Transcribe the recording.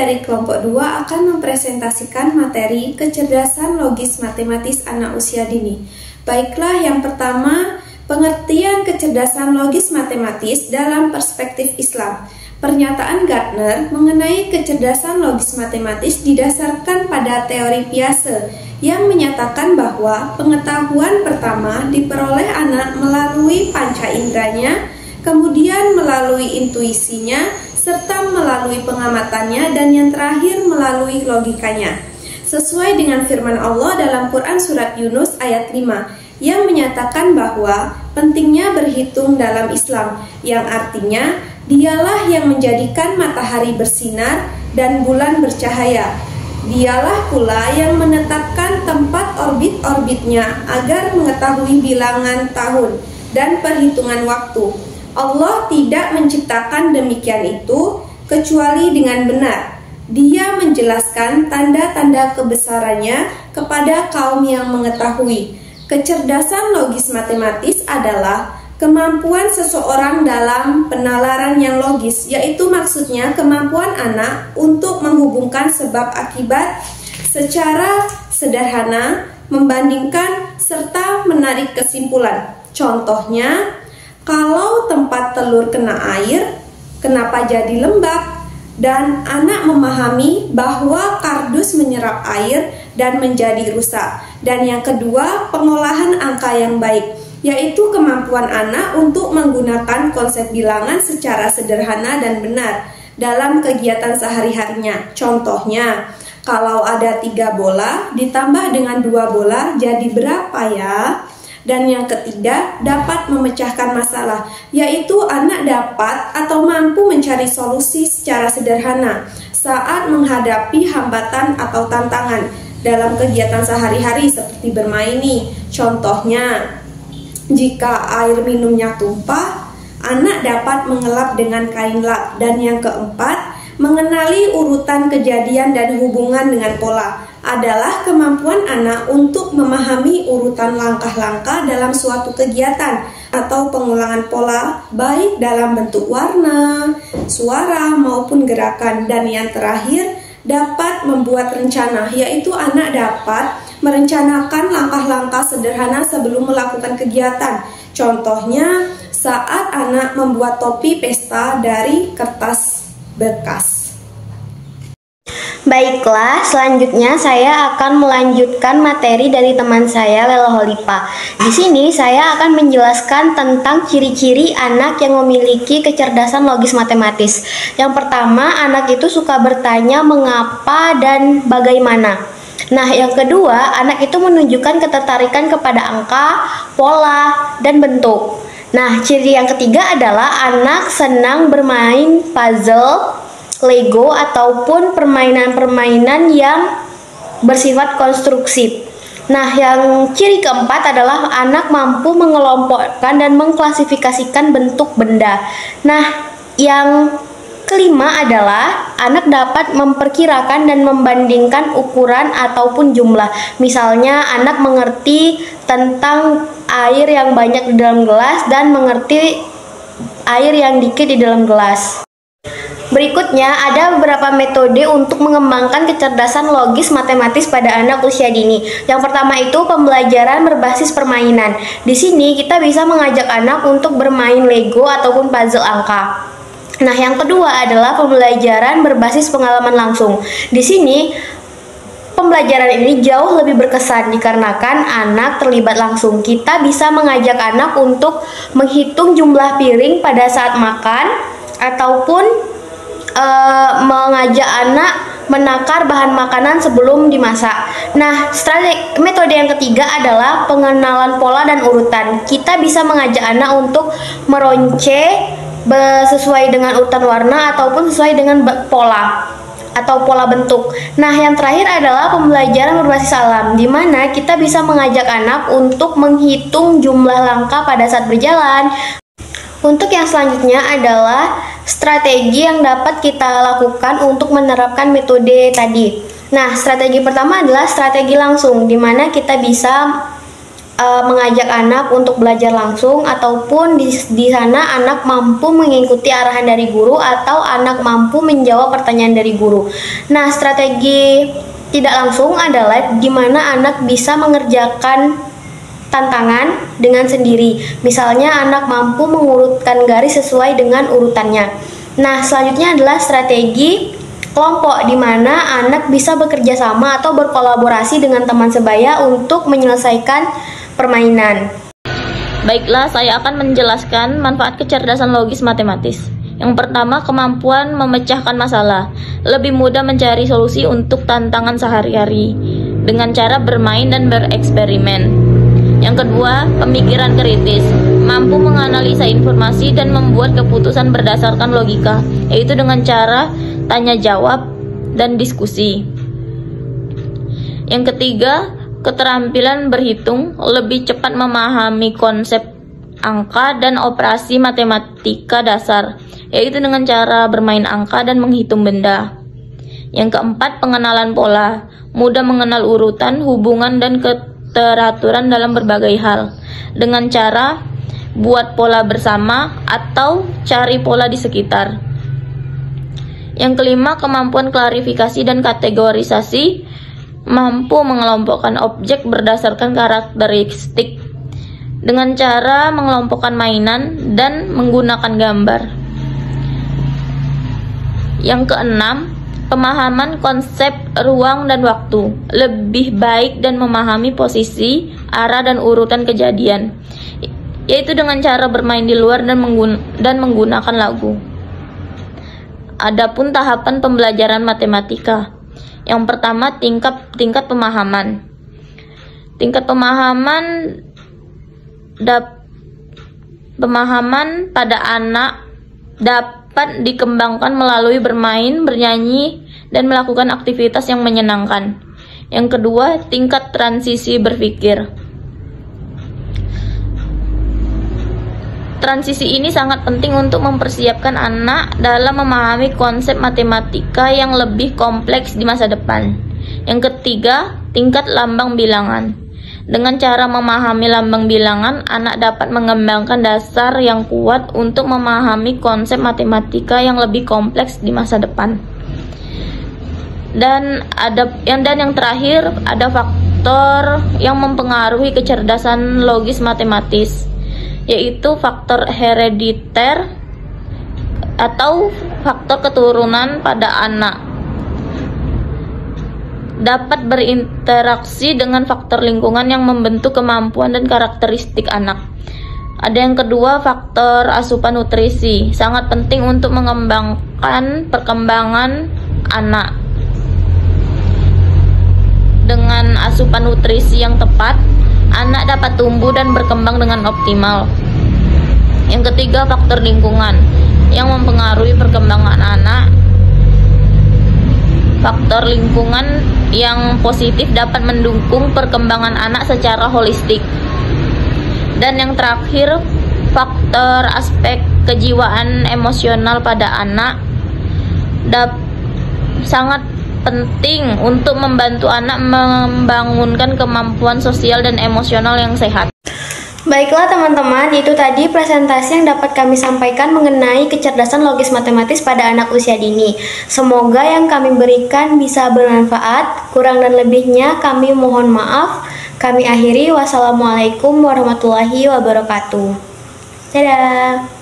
dari kelompok 2 akan mempresentasikan materi kecerdasan logis matematis anak usia dini. Baiklah, yang pertama, pengertian kecerdasan logis matematis dalam perspektif Islam. Pernyataan Gardner mengenai kecerdasan logis matematis didasarkan pada teori Piaget yang menyatakan bahwa pengetahuan pertama diperoleh anak melalui panca inderanya, kemudian melalui intuisinya, serta melalui pengamatannya, dan yang terakhir melalui logikanya. Sesuai dengan firman Allah dalam Quran Surat Yunus ayat 5 yang menyatakan bahwa pentingnya berhitung dalam Islam, yang artinya dialah yang menjadikan matahari bersinar dan bulan bercahaya. Dialah pula yang menetapkan tempat orbit-orbitnya agar mengetahui bilangan tahun dan perhitungan waktu. Allah tidak menciptakan demikian itu kecuali dengan benar. Dia menjelaskan tanda-tanda kebesarannya kepada kaum yang mengetahui. Kecerdasan logis matematis adalah kemampuan seseorang dalam penalaran yang logis, yaitu maksudnya kemampuan anak untuk menghubungkan sebab akibat secara sederhana, membandingkan, serta menarik kesimpulan. Contohnya, kalau tempat telur kena air, kenapa jadi lembab? Dan anak memahami bahwa kardus menyerap air dan menjadi rusak. Dan yang kedua, pengolahan angka yang baik, yaitu kemampuan anak untuk menggunakan konsep bilangan secara sederhana dan benar dalam kegiatan sehari-harinya. Contohnya, kalau ada 3 bola ditambah dengan 2 bola jadi berapa ya? Dan yang ketiga, dapat memecahkan masalah, yaitu anak dapat atau mampu mencari solusi secara sederhana saat menghadapi hambatan atau tantangan dalam kegiatan sehari-hari seperti bermain nih. Contohnya, jika air minumnya tumpah, anak dapat mengelap dengan kain lap. Dan yang keempat, mengenali urutan kejadian dan hubungan dengan pola adalah kemampuan anak untuk memahami urutan langkah-langkah dalam suatu kegiatan atau pengulangan pola, baik dalam bentuk warna, suara, maupun gerakan. Dan yang terakhir, dapat membuat rencana, yaitu anak dapat merencanakan langkah-langkah sederhana sebelum melakukan kegiatan. Contohnya, saat anak membuat topi pesta dari kertas bekas. Baiklah, selanjutnya saya akan melanjutkan materi dari teman saya, Lela Holipa. Di sini saya akan menjelaskan tentang ciri-ciri anak yang memiliki kecerdasan logis matematis. Yang pertama, anak itu suka bertanya mengapa dan bagaimana. Nah, yang kedua, anak itu menunjukkan ketertarikan kepada angka, pola, dan bentuk. Nah, ciri yang ketiga adalah anak senang bermain puzzle, Lego, ataupun permainan-permainan yang bersifat konstruksi. Nah, yang ciri keempat adalah anak mampu mengelompokkan dan mengklasifikasikan bentuk benda. Nah, yang kelima adalah anak dapat memperkirakan dan membandingkan ukuran ataupun jumlah. Misalnya, anak mengerti tentang air yang banyak di dalam gelas dan mengerti air yang dikit di dalam gelas. Berikutnya, ada beberapa metode untuk mengembangkan kecerdasan logis matematis pada anak usia dini. Yang pertama itu pembelajaran berbasis permainan. Di sini kita bisa mengajak anak untuk bermain Lego ataupun puzzle angka. Nah, yang kedua adalah pembelajaran berbasis pengalaman langsung. Di sini pembelajaran ini jauh lebih berkesan dikarenakan anak terlibat langsung. Kita bisa mengajak anak untuk menghitung jumlah piring pada saat makan, ataupun mengajak anak menakar bahan makanan sebelum dimasak. Nah, metode yang ketiga adalah pengenalan pola dan urutan. Kita bisa mengajak anak untuk meronce sesuai dengan urutan warna ataupun sesuai dengan pola atau pola bentuk. Nah, yang terakhir adalah pembelajaran berbasis alam, di mana kita bisa mengajak anak untuk menghitung jumlah langkah pada saat berjalan. Untuk yang selanjutnya adalah strategi yang dapat kita lakukan untuk menerapkan metode tadi. Nah, strategi pertama adalah strategi langsung, di mana kita bisa mengajak anak untuk belajar langsung, ataupun di sana anak mampu mengikuti arahan dari guru atau anak mampu menjawab pertanyaan dari guru. Nah, strategi tidak langsung adalah di mana anak bisa mengerjakan tantangan dengan sendiri. Misalnya anak mampu mengurutkan garis sesuai dengan urutannya. Nah, selanjutnya adalah strategi kelompok, di mana anak bisa bekerja sama atau berkolaborasi dengan teman sebaya untuk menyelesaikan permainan. Baiklah, saya akan menjelaskan manfaat kecerdasan logis matematis. Yang pertama, kemampuan memecahkan masalah. Lebih mudah mencari solusi untuk tantangan sehari-hari dengan cara bermain dan bereksperimen. Yang kedua, pemikiran kritis. Mampu menganalisa informasi dan membuat keputusan berdasarkan logika, yaitu dengan cara tanya jawab dan diskusi. Yang ketiga, keterampilan berhitung. Lebih cepat memahami konsep angka dan operasi matematika dasar, yaitu dengan cara bermain angka dan menghitung benda. Yang keempat, pengenalan pola. Mudah mengenal urutan, hubungan, dan keteraturan dalam berbagai hal dengan cara buat pola bersama atau cari pola di sekitar. Yang kelima, kemampuan klarifikasi dan kategorisasi. Mampu mengelompokkan objek berdasarkan karakteristik dengan cara mengelompokkan mainan dan menggunakan gambar. Yang keenam, pemahaman konsep ruang dan waktu. Lebih baik dan memahami posisi, arah, dan urutan kejadian, yaitu dengan cara bermain di luar dan menggunakan lagu. Adapun tahapan pembelajaran matematika. Yang pertama, tingkat pemahaman. Tingkat pemahaman pada anak dapat dikembangkan melalui bermain, bernyanyi, dan melakukan aktivitas yang menyenangkan. Yang kedua, tingkat transisi berpikir. Transisi ini sangat penting untuk mempersiapkan anak dalam memahami konsep matematika yang lebih kompleks di masa depan. Yang ketiga, tingkat lambang bilangan. Dengan cara memahami lambang bilangan, anak dapat mengembangkan dasar yang kuat untuk memahami konsep matematika yang lebih kompleks di masa depan. Dan yang terakhir, ada faktor yang mempengaruhi kecerdasan logis matematis, yaitu faktor herediter atau faktor keturunan pada anak. Dapat berinteraksi dengan faktor lingkungan yang membentuk kemampuan dan karakteristik anak. Ada yang kedua, faktor asupan nutrisi. Sangat penting untuk mengembangkan perkembangan anak. Dengan asupan nutrisi yang tepat, anak dapat tumbuh dan berkembang dengan optimal. Yang ketiga, faktor lingkungan yang mempengaruhi perkembangan anak. Faktor lingkungan yang positif dapat mendukung perkembangan anak secara holistik. Dan yang terakhir, faktor aspek kejiwaan emosional pada anak sangat penting untuk membantu anak membangunkan kemampuan sosial dan emosional yang sehat. Baiklah teman-teman, itu tadi presentasi yang dapat kami sampaikan mengenai kecerdasan logis matematis pada anak usia dini. Semoga yang kami berikan bisa bermanfaat. Kurang dan lebihnya kami mohon maaf. Kami akhiri. Wassalamualaikum warahmatullahi wabarakatuh. Dadah.